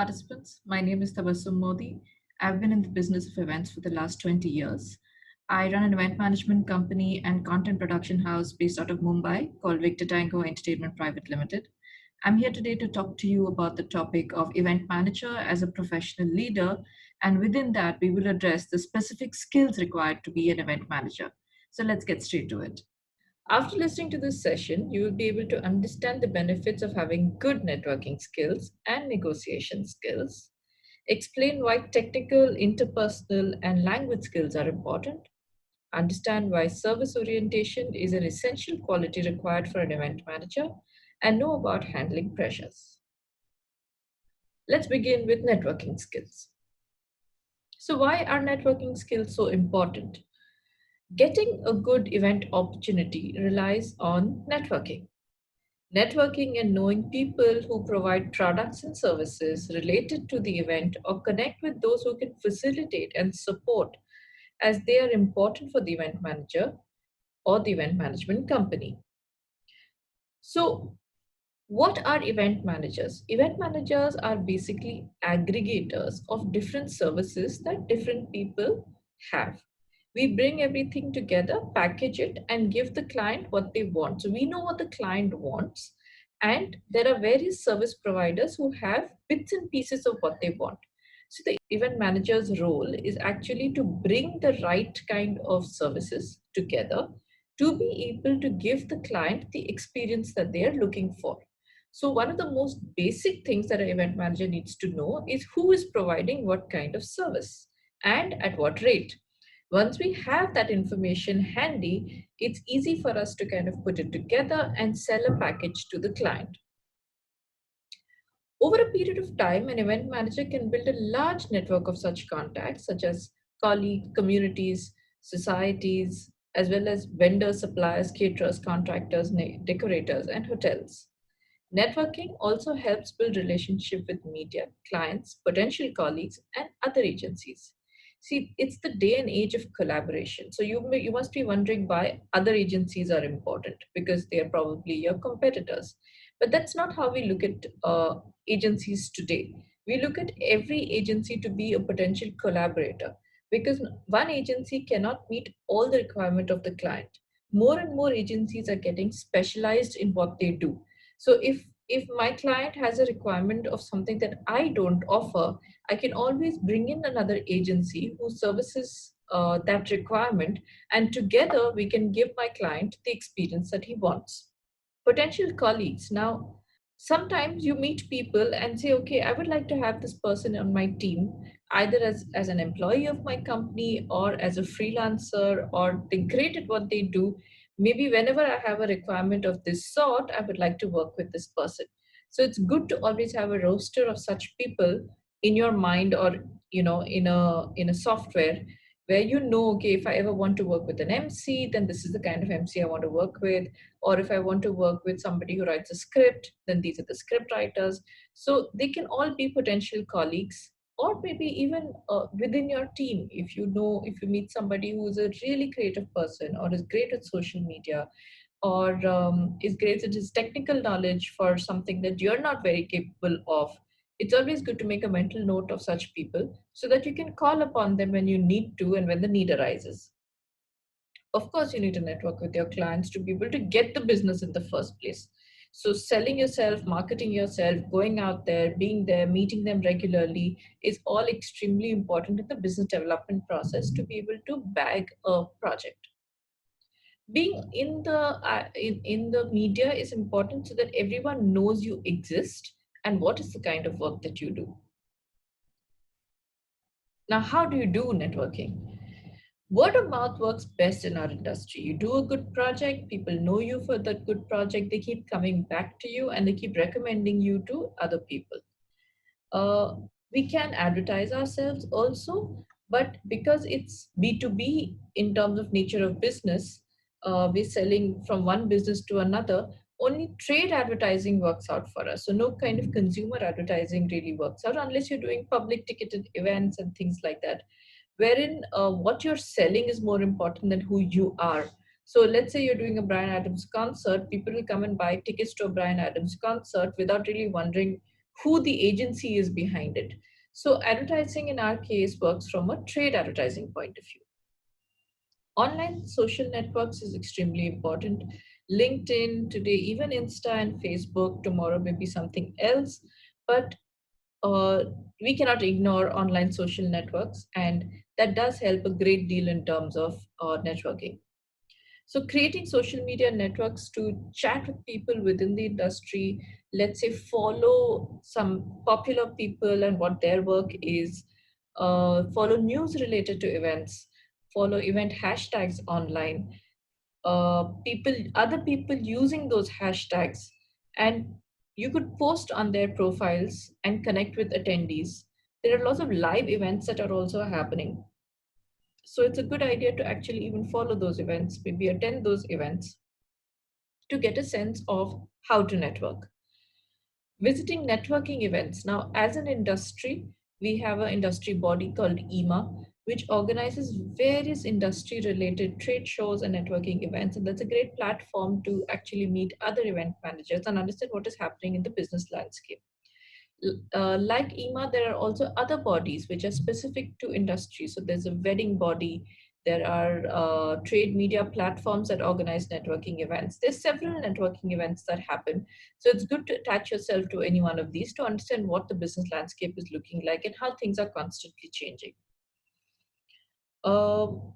participants. My name is Tabassum Modi. I've been in the business of events for the last 20 years. I run an event management company and content production house based out of Mumbai called Victor Tango Entertainment Private Limited. I'm here today to talk to you about the topic of event manager as a professional leader. And within that, we will address the specific skills required to be an event manager. So let's get straight to it. After listening to this session, you will be able to understand the benefits of having good networking skills and negotiation skills, explain why technical, interpersonal, and language skills are important, understand why service orientation is an essential quality required for an event manager, and know about handling pressures. Let's begin with networking skills. So, why are networking skills so important? Getting a good event opportunity relies on networking. Networking and knowing people who provide products and services related to the event or connect with those who can facilitate and support as they are important for the event manager or the event management company. So, what are event managers? Event managers are basically aggregators of different services that different people have. We bring everything together, package it, and give the client what they want. So we know what the client wants, and there are various service providers who have bits and pieces of what they want. So the event manager's role is actually to bring the right kind of services together to be able to give the client the experience that they are looking for. So one of the most basic things that an event manager needs to know is who is providing what kind of service and at what rate. Once we have that information handy, it's easy for us to kind of put it together and sell a package to the client. Over a period of time, an event manager can build a large network of such contacts, such as colleagues, communities, societies, as well as vendors, suppliers, caterers, contractors, decorators, and hotels. Networking also helps build relationship with media, clients, potential colleagues, and other agencies. See, it's the day and age of collaboration. So you must be wondering why other agencies are important because they are probably your competitors. But that's not how we look at agencies today. We look at every agency to be a potential collaborator because one agency cannot meet all the requirement of the client. More and more agencies are getting specialized in what they do. So if my client has a requirement of something that I don't offer, I can always bring in another agency who services that requirement, and together we can give my client the experience that he wants. Potential colleagues. Now, sometimes you meet people and say, okay, I would like to have this person on my team, either as an employee of my company or as a freelancer, or they're great at what they do. Maybe whenever I have a requirement of this sort, I would like to work with this person. So it's good to always have a roster of such people in your mind, or in a software where okay, if I ever want to work with an MC, then this is the kind of MC I want to work with. Or if I want to work with somebody who writes a script, then these are the script writers. So they can all be potential colleagues, or maybe even within your team. If you meet somebody who is a really creative person or is great at social media, or is great at his technical knowledge for something that you're not very capable of, it's always good to make a mental note of such people so that you can call upon them when you need to and when the need arises. Of course, you need to network with your clients to be able to get the business in the first place. So selling yourself, marketing yourself, going out there, being there, meeting them regularly is all extremely important in the business development process to be able to bag a project. Being in the media is important so that everyone knows you exist and what is the kind of work that you do. Now, how do you do networking? Word of mouth works best in our industry. You do a good project, people know you for that good project, they keep coming back to you and they keep recommending you to other people. We can advertise ourselves also, but because it's B2B in terms of nature of business, we're selling from one business to another, only trade advertising works out for us. So no kind of consumer advertising really works out unless you're doing public ticketed events and things like that, wherein what you're selling is more important than who you are. So let's say you're doing a Bryan Adams concert, people will come and buy tickets to a Bryan Adams concert without really wondering who the agency is behind it. So advertising in our case works from a trade advertising point of view. Online social networks is extremely important. LinkedIn today, even Insta and Facebook, tomorrow may be something else, but uh, we cannot ignore online social networks, and that does help a great deal in terms of networking. So creating social media networks to chat with people within the industry, let's say follow some popular people and what their work is, follow news related to events, follow event hashtags online, other people using those hashtags, and you could post on their profiles and connect with attendees. There are lots of live events that are also happening. So it's a good idea to actually even follow those events, maybe attend those events to get a sense of how to network. Visiting networking events. Now, as an industry, we have an industry body called EMA, which organizes various industry related trade shows and networking events. And that's a great platform to actually meet other event managers and understand what is happening in the business landscape. Like EMA, there are also other bodies which are specific to industry. So there's a wedding body, there are trade media platforms that organize networking events. There's several networking events that happen. So it's good to attach yourself to any one of these to understand what the business landscape is looking like and how things are constantly changing. Um,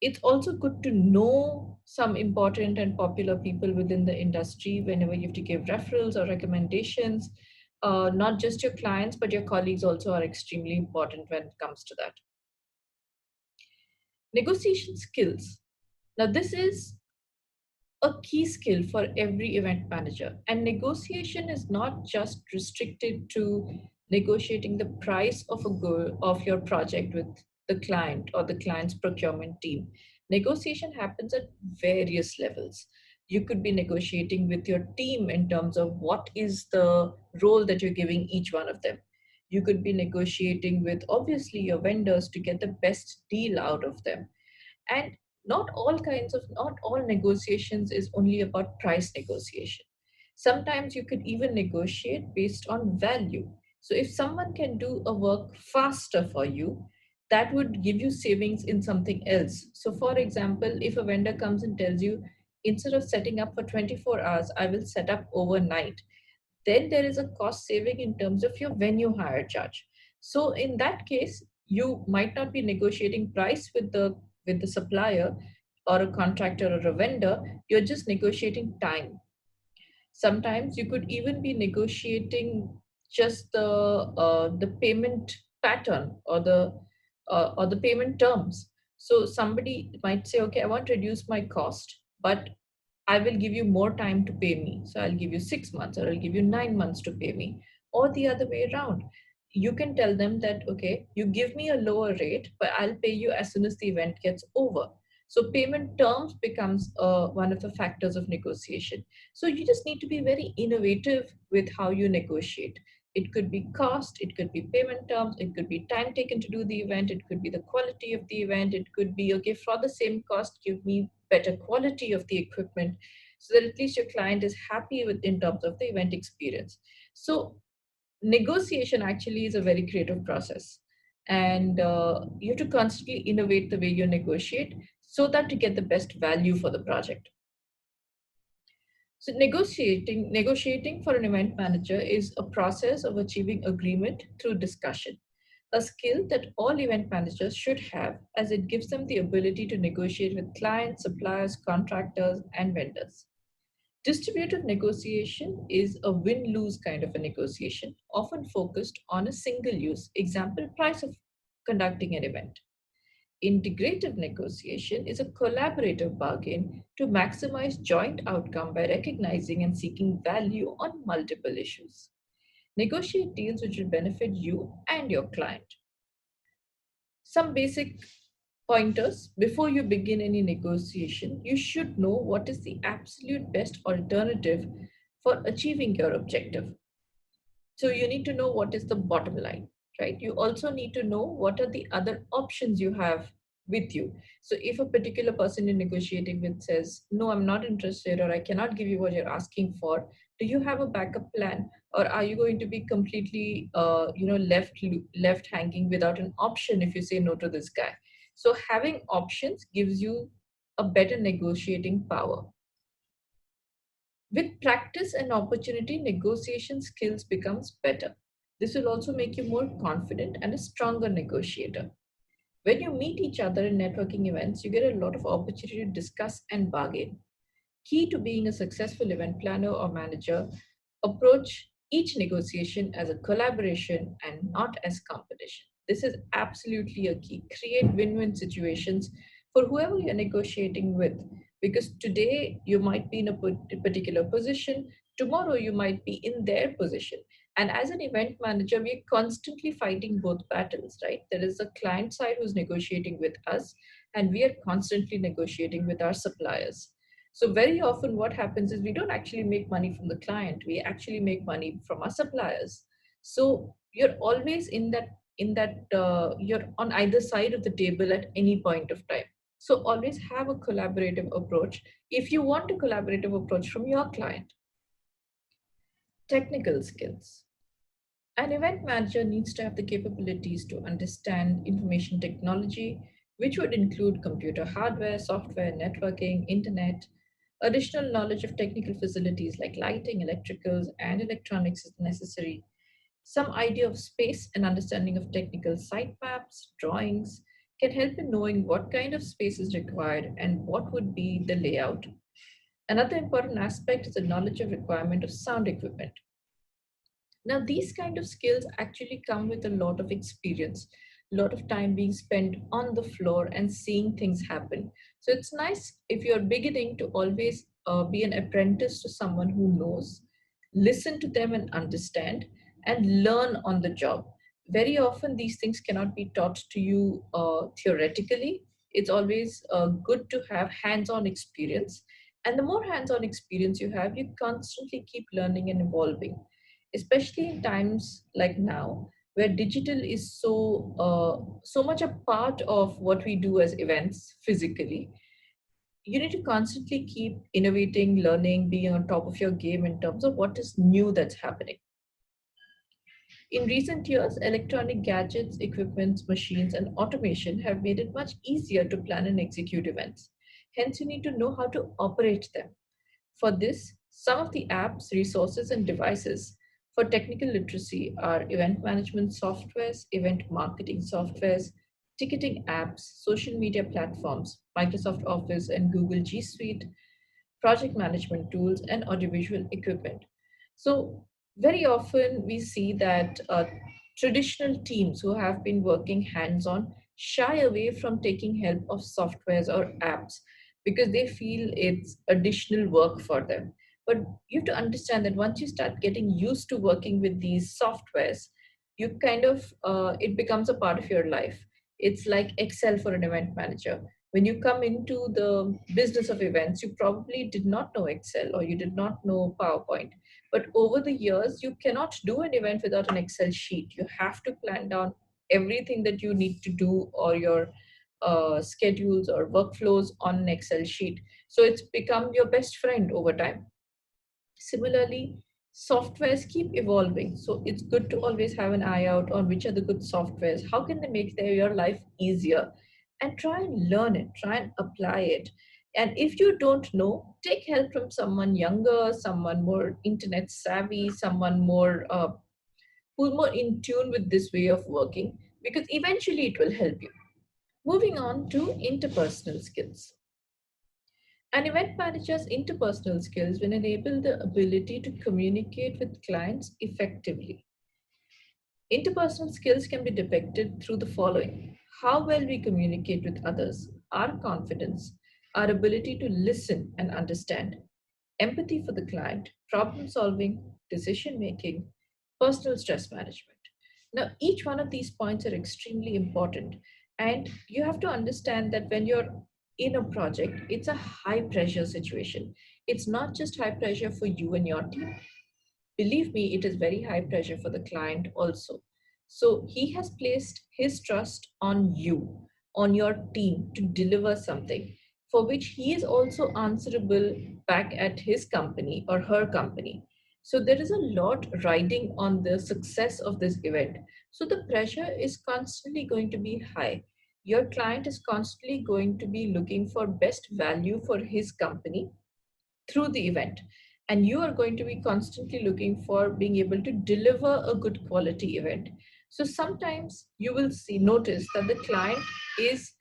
it's also good to know some important and popular people within the industry whenever you have to give referrals or recommendations. Not just your clients, but your colleagues also are extremely important when it comes to that. Negotiation skills. Now, this is a key skill for every event manager. And negotiation is not just restricted to negotiating the price of a good of your project with the client or the client's procurement team. Negotiation happens at various levels. You could be negotiating with your team in terms of what is the role that you're giving each one of them. You could be negotiating with obviously your vendors to get the best deal out of them. And not all negotiations is only about price negotiation. Sometimes you could even negotiate based on value. So if someone can do a work faster for you, that would give you savings in something else. So for example, if a vendor comes and tells you, instead of setting up for 24 hours, I will set up overnight, then there is a cost saving in terms of your venue hire charge. So in that case, you might not be negotiating price with the supplier or a contractor or a vendor, you're just negotiating time. Sometimes you could even be negotiating just the payment pattern or the payment terms. So somebody might say, okay, I want to reduce my cost, but I will give you more time to pay me. So I'll give you 6 months or I'll give you 9 months to pay me, or the other way around. You can tell them that, okay, you give me a lower rate, but I'll pay you as soon as the event gets over. So payment terms becomes one of the factors of negotiation. So you just need to be very innovative with how you negotiate. It could be cost, it could be payment terms, it could be time taken to do the event, it could be the quality of the event, it could be, okay, for the same cost, give me better quality of the equipment so that at least your client is happy with in terms of the event experience. So negotiation actually is a very creative process, and you have to constantly innovate the way you negotiate so that to get the best value for the project. So negotiating for an event manager is a process of achieving agreement through discussion, a skill that all event managers should have, as it gives them the ability to negotiate with clients, suppliers, contractors, and vendors. Distributive negotiation is a win-lose kind of a negotiation, often focused on a single use, example, price of conducting an event. Integrative negotiation is a collaborative bargain to maximize joint outcome by recognizing and seeking value on multiple issues. Negotiate deals which will benefit you and your client. Some basic pointers: before you begin any negotiation, you should know what is the absolute best alternative for achieving your objective. So you need to know what is the bottom line, right? You also need to know what are the other options you have with you. So if a particular person you're negotiating with says, no, I'm not interested, or I cannot give you what you're asking for, Do you have a backup plan, or are you going to be completely left hanging without an option if you say no to this guy? So having options gives you a better negotiating power. With practice and opportunity, negotiation skills becomes better. This will also make you more confident and a stronger negotiator. When you meet each other in networking events, you get a lot of opportunity to discuss and bargain. Key to being a successful event planner or manager, approach each negotiation as a collaboration and not as competition. This is absolutely a key. Create win win situations for whoever you're negotiating with. Because today you might be in a particular position, tomorrow you might be in their position. And as an event manager, we're constantly fighting both battles, right? There is a client side who's negotiating with us, and we are constantly negotiating with our suppliers. So very often what happens is we don't actually make money from the client. We actually make money from our suppliers. So you're always in that you're on either side of the table at any point of time. So always have a collaborative approach if you want a collaborative approach from your client. Technical skills. An event manager needs to have the capabilities to understand information technology, which would include computer hardware, software, networking, internet. Additional knowledge of technical facilities like lighting, electricals, and electronics is necessary. Some idea of space and understanding of technical site maps, drawings can help in knowing what kind of space is required and what would be the layout. Another important aspect is the knowledge of requirement of sound equipment. Now, these kind of skills actually come with a lot of experience, a lot of time being spent on the floor and seeing things happen. So it's nice if you're beginning to always be an apprentice to someone who knows, listen to them and understand, and learn on the job. Very often, these things cannot be taught to you theoretically. It's always good to have hands on experience. And the more hands on experience you have, you constantly keep learning and evolving, especially in times like now where digital is so much a part of what we do as events physically. You need to constantly keep innovating, learning, being on top of your game in terms of what is new that's happening. In recent years, electronic gadgets, equipments, machines, and automation have made it much easier to plan and execute events. Hence, you need to know how to operate them. For this, some of the apps, resources, and devices for technical literacy are event management softwares, event marketing softwares, ticketing apps, social media platforms, Microsoft Office and Google G Suite, project management tools, and audiovisual equipment. So, very often we see that traditional teams who have been working hands on shy away from taking help of softwares or apps because they feel it's additional work for them. But you have to understand that once you start getting used to working with these softwares, you kind of, it becomes a part of your life. It's like Excel for an event manager. When you come into the business of events, you probably did not know Excel or you did not know PowerPoint. But over the years, you cannot do an event without an Excel sheet. You have to plan down everything that you need to do, or your schedules or workflows on an Excel sheet. So it's become your best friend over time. Similarly, softwares keep evolving. So it's good to always have an eye out on which are the good softwares. How can they make your life easier? And try and learn it, try and apply it. And if you don't know, take help from someone younger, someone more internet savvy, someone more who's more in tune with this way of working, because eventually it will help you. Moving on to interpersonal skills. An event manager's interpersonal skills will enable the ability to communicate with clients effectively. Interpersonal skills can be depicted through the following: how well we communicate with others, our confidence, our ability to listen and understand, empathy for the client, problem solving, decision making, personal stress management. Now, each one of these points are extremely important, and you have to understand that when you're in a project, it's a high pressure situation. It's not just high pressure for you and your team. Believe me, it is very high pressure for the client also. So he has placed his trust on you, on your team to deliver something for which he is also answerable back at his company or her company. So there is a lot riding on the success of this event. So the pressure is constantly going to be high. Your client is constantly going to be looking for best value for his company through the event. And you are going to be constantly looking for being able to deliver a good quality event. So sometimes you will see, notice that the client is,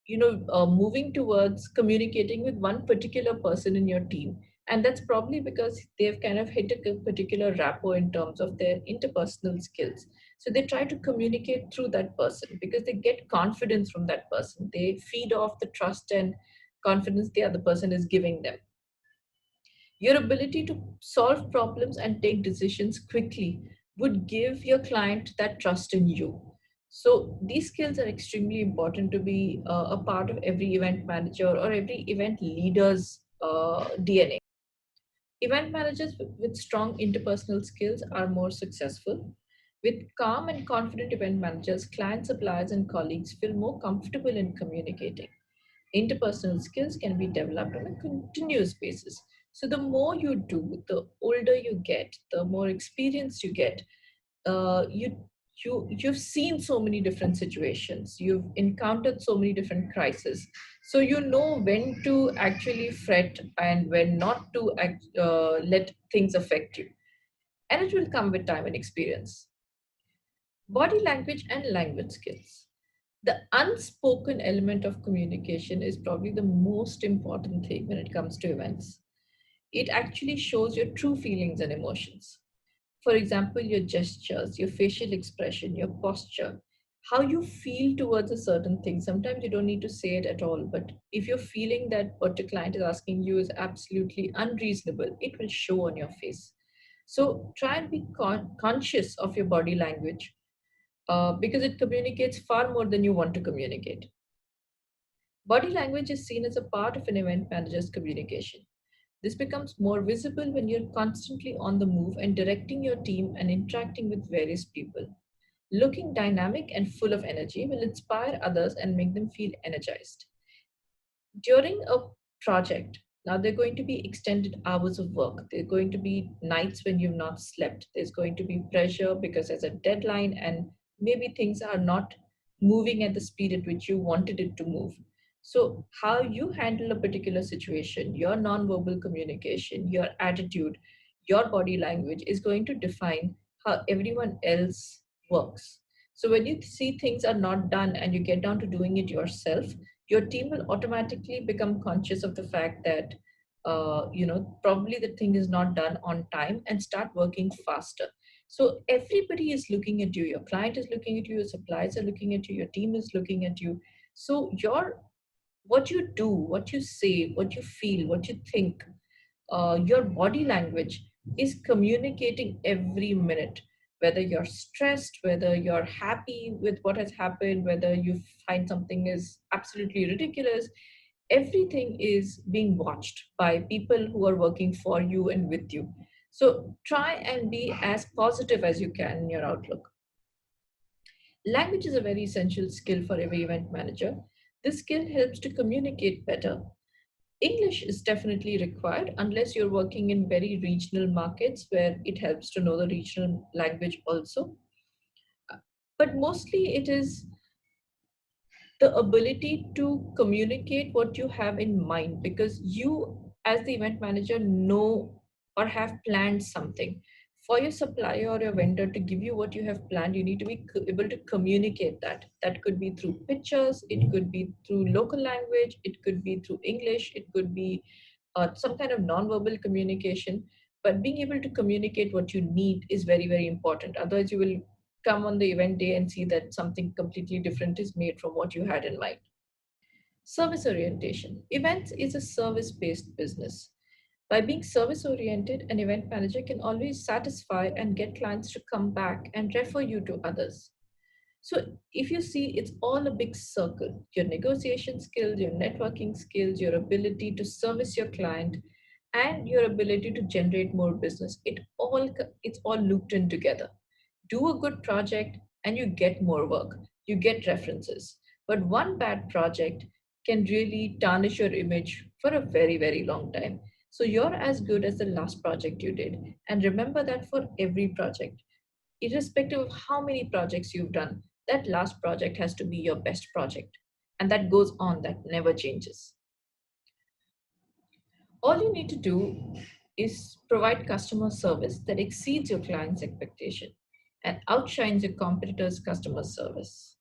moving towards communicating with one particular person in your team. And that's probably because they've kind of hit a particular rapport in terms of their interpersonal skills. So they try to communicate through that person because they get confidence from that person. They feed off the trust and confidence the other person is giving them. Your ability to solve problems and take decisions quickly would give your client that trust in you. So, these skills are extremely important to be a part of every event manager or every event leader's DNA. Event managers with strong interpersonal skills are more successful. With calm and confident event managers, clients, suppliers, and colleagues feel more comfortable in communicating. Interpersonal skills can be developed on a continuous basis. So the more you do, the older you get, the more experience you get. You've seen so many different situations. You've encountered so many different crises. So you know when to actually fret and when not to let things affect you. And it will come with time and experience. Body language and language skills. The unspoken element of communication is probably the most important thing when it comes to events. It actually shows your true feelings and emotions. For example, your gestures, your facial expression, your posture, how you feel towards a certain thing. Sometimes you don't need to say it at all, but if you're feeling that what your client is asking you is absolutely unreasonable, it will show on your face. So try and be conscious of your body language because it communicates far more than you want to communicate. Body language is seen as a part of an event manager's communication. This becomes more visible when you're constantly on the move and directing your team and interacting with various people. Looking dynamic and full of energy will inspire others and make them feel energized. During a project, now there are going to be extended hours of work. There are going to be nights when you've not slept. There's going to be pressure because there's a deadline and maybe things are not moving at the speed at which you wanted it to move. So, how you handle a particular situation, your nonverbal communication, your attitude, your body language is going to define how everyone else works. So, when you see things are not done and you get down to doing it yourself, your team will automatically become conscious of the fact that probably the thing is not done on time and start working faster. So everybody is looking at you, your client is looking at you, your suppliers are looking at you, your team is looking at you. So your what you do, what you say, what you feel, what you think, your body language is communicating every minute, whether you're stressed, whether you're happy with what has happened, whether you find something is absolutely ridiculous. Everything is being watched by people who are working for you and with you. So try and be as positive as you can in your outlook. Language is a very essential skill for every event manager. This skill helps to communicate better. English is definitely required unless you're working in very regional markets where it helps to know the regional language also. But mostly it is the ability to communicate what you have in mind because you, as the event manager, know or have planned something. For your supplier or your vendor to give you what you have planned, you need to be able to communicate that. That could be through pictures, it could be through local language, it could be through English, it could be some kind of non-verbal communication. But being able to communicate what you need is very, very important. Otherwise, you will come on the event day and see that something completely different is made from what you had in mind. Service orientation. Events is a service based business. By being service oriented, an event manager can always satisfy and get clients to come back and refer you to others. So if you see, it's all a big circle. Your negotiation skills, your networking skills, your ability to service your client, and your ability to generate more business. It's all looped in together. Do a good project and you get more work. You get references. But one bad project can really tarnish your image for a very, very long time. So you're as good as the last project you did. And remember that for every project, irrespective of how many projects you've done, that last project has to be your best project. And that goes on, that never changes. All you need to do is provide customer service that exceeds your client's expectation and outshines your competitors' customer service.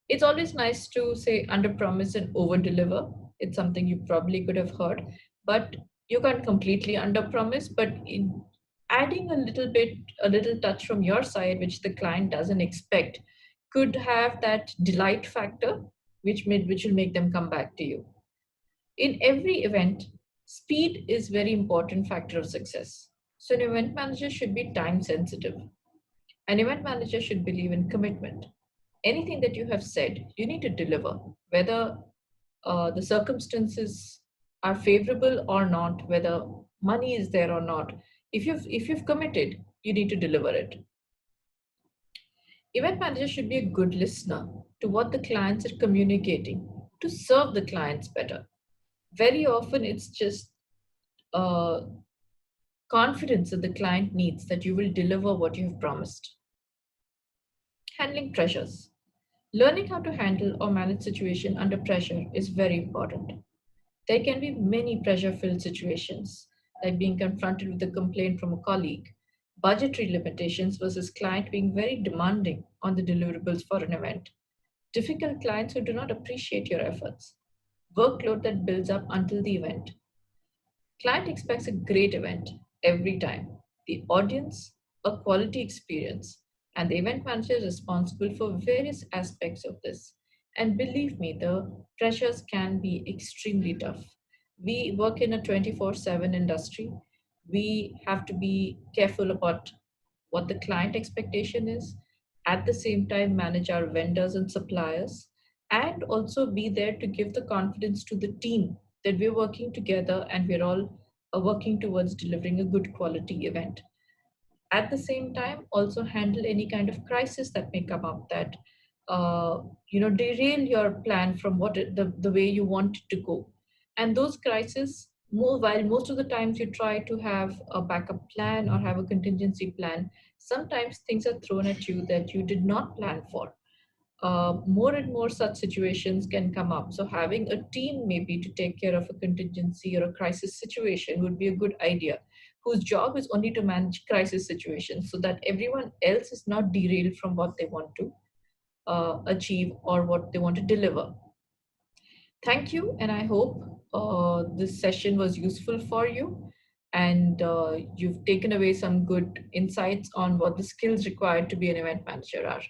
It's always nice to say under promise and over deliver. It's something you probably could have heard, but you can't completely under promise. But in adding a little bit, a little touch from your side, which the client doesn't expect, could have that delight factor, which will make them come back to you. In every event, speed is very important factor of success. So an event manager should be time sensitive. An event manager should believe in commitment. Anything that you have said, you need to deliver, whether the circumstances are favorable or not, whether money is there or not. If you've committed, you need to deliver it. Event manager should be a good listener to what the clients are communicating to serve the clients better. Very often, it's just uh, confidence that the client needs that you will deliver what you have promised. Handling pressures. Learning how to handle or manage situation under pressure is very important. There can be many pressure-filled situations, like being confronted with a complaint from a colleague, budgetary limitations versus client being very demanding on the deliverables for an event, difficult clients who do not appreciate your efforts, workload that builds up until the event. Client expects a great event every time. The audience, a quality experience, and the event manager is responsible for various aspects of this. And believe me, the pressures can be extremely tough. We work in a 24/7 industry. We have to be careful about what the client expectation is, at the same time, manage our vendors and suppliers, and also be there to give the confidence to the team that we're working together and we're all working towards delivering a good quality event. At the same time, also handle any kind of crisis that may come up that derail your plan from the way you want it to go. And those crises, more while most of the times you try to have a backup plan or have a contingency plan, sometimes things are thrown at you that you did not plan for. More and more such situations can come up. So having a team maybe to take care of a contingency or a crisis situation would be a good idea, whose job is only to manage crisis situations so that everyone else is not derailed from what they want to achieve or what they want to deliver. Thank you, and I hope this session was useful for you and you've taken away some good insights on what the skills required to be an event manager are.